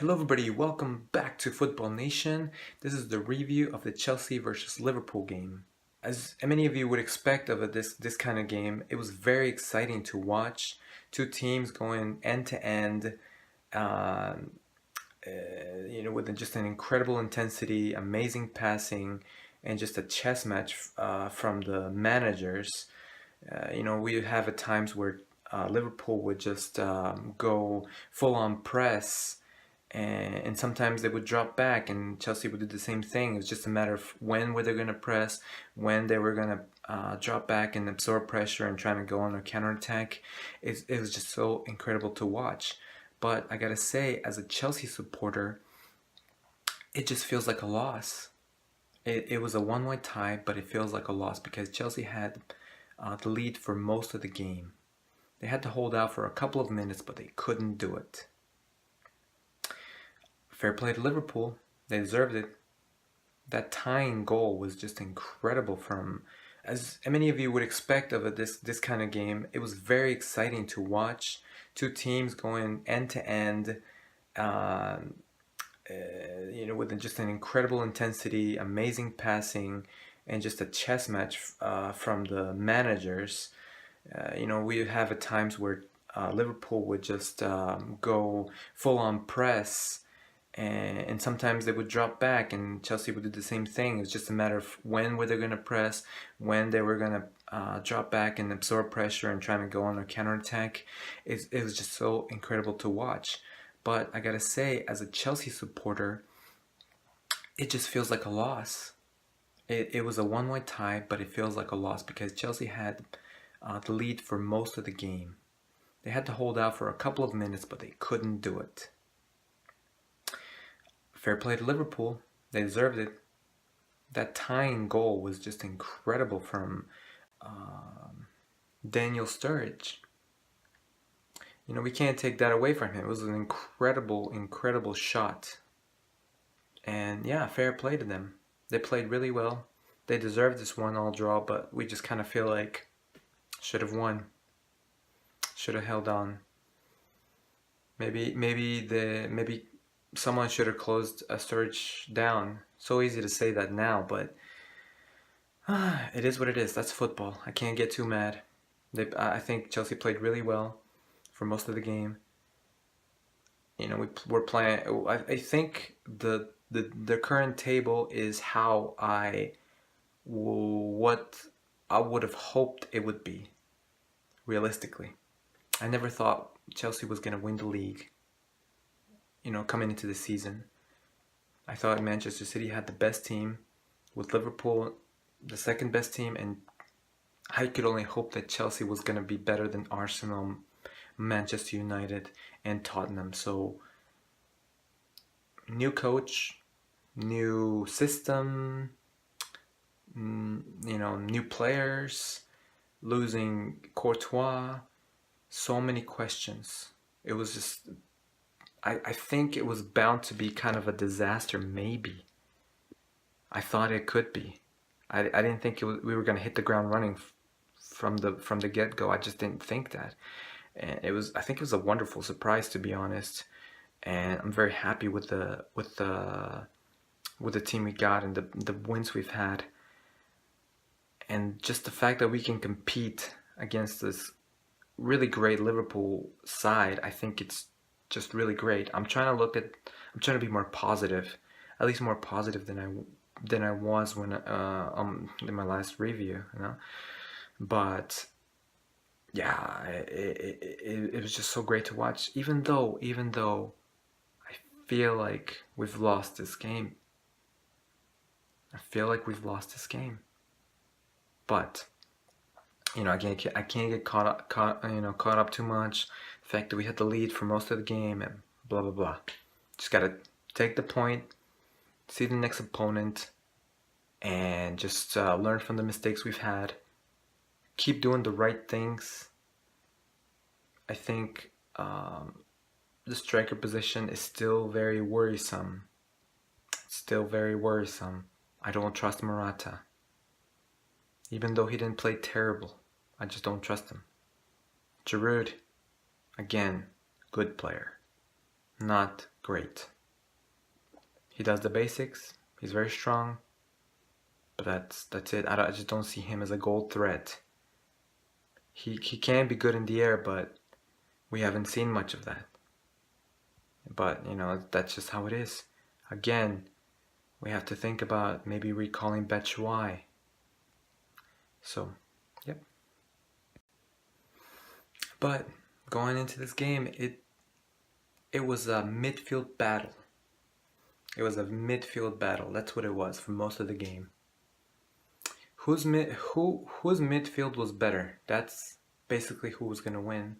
Hello everybody, welcome back to Football Nation. This is the review of the Chelsea versus Liverpool game. As many of you would expect of this kind of game, it was very exciting to watch. Two teams going end to end, with just an incredible intensity, amazing passing, and just a chess match from the managers. We have at times where Liverpool would just go full on press, and sometimes they would drop back and Chelsea would do the same thing. It was just a matter of when were they going to press, when they were going to drop back and absorb pressure and trying to go on a counterattack. It was just so incredible to watch. But I gotta say, as a Chelsea supporter, it just feels like a loss. It was a one-way tie, but it feels like a loss because Chelsea had the lead for most of the game. They had to hold out for a couple of minutes, but they couldn't do it. Fair play to Liverpool. They deserved it. That tying goal was just incredible from, as many of you would expect of this kind of game. It was very exciting to watch. Two teams going end to end, with just an incredible intensity, amazing passing, and just a chess match from the managers. We have at times where Liverpool would just go full on press, and sometimes they would drop back and Chelsea would do the same thing. It was just a matter of when were they going to press, when they were going to drop back and absorb pressure and trying to go on a counterattack. It was just so incredible to watch. But I gotta say, as a Chelsea supporter, it just feels like a loss. It was a one-way tie, but it feels like a loss because Chelsea had the lead for most of the game. They had to hold out for a couple of minutes, but they couldn't do it. Fair play to Liverpool. They deserved it. That tying goal was just incredible from Daniel Sturridge. We can't take that away from him. It was an incredible shot. And yeah, fair play to them. They played really well. They deserved this 1-1 draw, but we just kind of feel like should have won. Should have held on. Maybe someone should have closed a Sturridge down. So easy to say that now, but it is what it is. That's football. I can't get too mad. I think Chelsea played really well for most of the game. We're playing. I think the current table is what I would have hoped it would be. Realistically, I never thought Chelsea was going to win the league. Coming into the season, I thought Manchester City had the best team, with Liverpool the second best team, and I could only hope that Chelsea was going to be better than Arsenal, Manchester United, and Tottenham. So, new coach, new system, new players, losing Courtois, so many questions. It was just, I think it was bound to be kind of a disaster, maybe. I thought it could be. I didn't think we were going to hit the ground running from the get-go. I just didn't think that. And I think it was a wonderful surprise, to be honest. And I'm very happy with the team we got and the wins we've had. And just the fact that we can compete against this really great Liverpool side, I think it's just really great. I'm trying to be more positive, at least more positive than I was when in my last review, But yeah, it was just so great to watch. Even though I feel like we've lost this game. But I can't get caught up too much. The fact that we had the lead for most of the game and blah blah blah. Just gotta take the point, see the next opponent, and just learn from the mistakes we've had. Keep doing the right things. I think the striker position is still very worrisome. I don't trust Morata. Even though he didn't play terrible, I just don't trust him. Giroud, again, good player. not great. He does the basics. He's very strong, but that's it. I just don't see him as a goal threat. He can be good in the air, but we haven't seen much of that. But that's just how it is. Again, we have to think about maybe recalling Batshuayi. So, yep. But going into this game, it was a midfield battle. It was a midfield battle. That's what it was for most of the game. Whose midfield was better? That's basically who was going to win.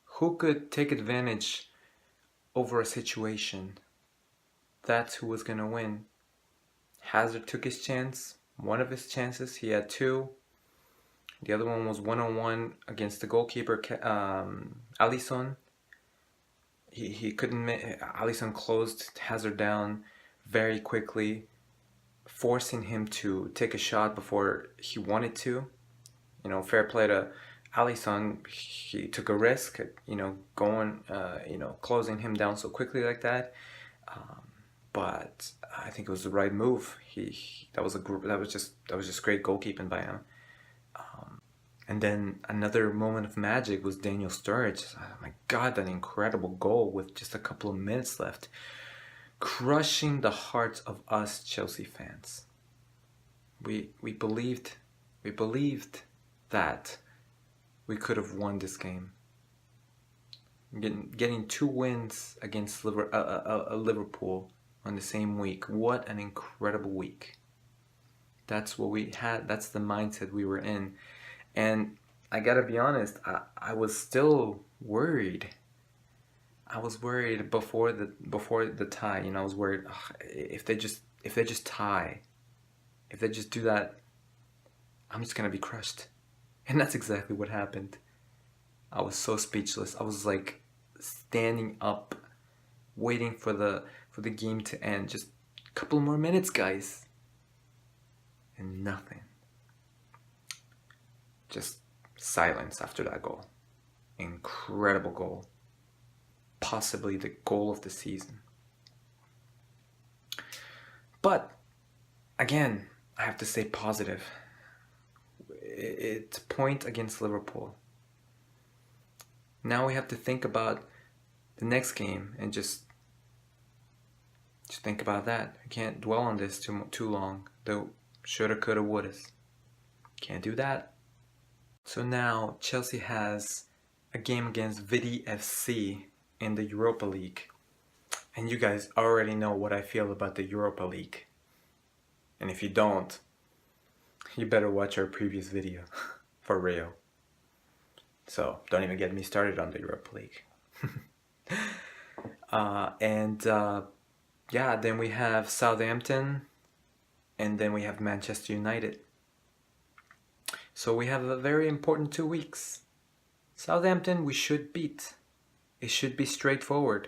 Who could take advantage over a situation? That's who was going to win. Hazard took his chance. One of his chances, he had two. The other one was 1-on-1 against the goalkeeper, Alisson. He couldn't. Alisson closed Hazard down very quickly, forcing him to take a shot before he wanted to. Fair play to Alisson. He took a risk, going, closing him down so quickly like that. But I think it was the right move. That was just great goalkeeping by him. And then another moment of magic was Daniel Sturridge. Oh my God, that incredible goal with just a couple of minutes left, crushing the hearts of us Chelsea fans. We believed that we could have won this game. Getting 2 wins against Liverpool on the same week. What an incredible week. That's what we had. That's the mindset we were in. And I gotta be honest, I was still worried. I was worried before the tie. I was worried if they just tie, if they just do that, I'm just gonna be crushed. And that's exactly what happened. I was so speechless. I was like standing up, waiting for the game to end. Just a couple more minutes, guys. And nothing. Just silence after that goal. Incredible goal. Possibly the goal of the season. But again, I have to stay positive. It's a point against Liverpool. Now we have to think about the next game and just think about that. I can't dwell on this too long. The shoulda, coulda, wouldas. Can't do that. So now Chelsea has a game against Vidi FC in the Europa League. And you guys already know what I feel about the Europa League. And if you don't, you better watch our previous video. For real. So don't even get me started on the Europa League. Then we have Southampton, and then we have Manchester United. So we have a very important 2 weeks. Southampton we should beat. It should be straightforward.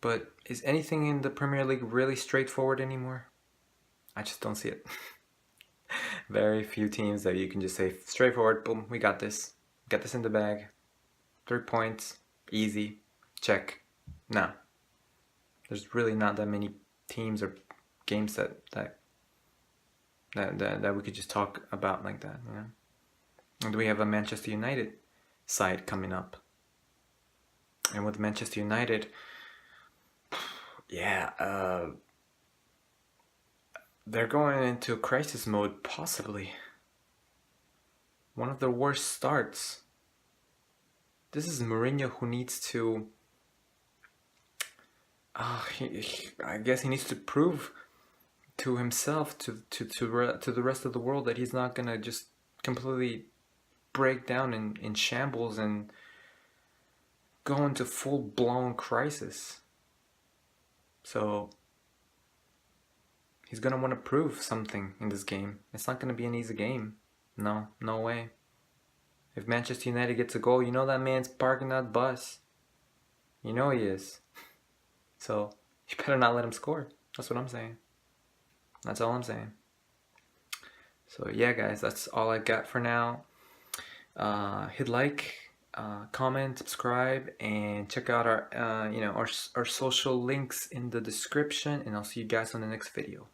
But is anything in the Premier League really straightforward anymore? I just don't see it. Very few teams that you can just say straightforward, boom, we got this. Got this in the bag. 3 points, easy, check. No. There's really not that many teams or games that we could just talk about like that, And we have a Manchester United side coming up. And with Manchester United, they're going into crisis mode, possibly. One of their worst starts. This is Mourinho who needs to... I guess he needs to prove to himself, to the rest of the world, that he's not going to just completely break down in shambles and go into full-blown crisis. So he's going to want to prove something in this game. It's not going to be an easy game. No way. If Manchester United gets a goal, you know that man's parking that bus. You know he is. So you better not let him score. That's what I'm saying. That's all I'm saying. So yeah, guys, that's all I got for now. Hit like, comment, subscribe, and check out our our social links in the description. And I'll see you guys on the next video.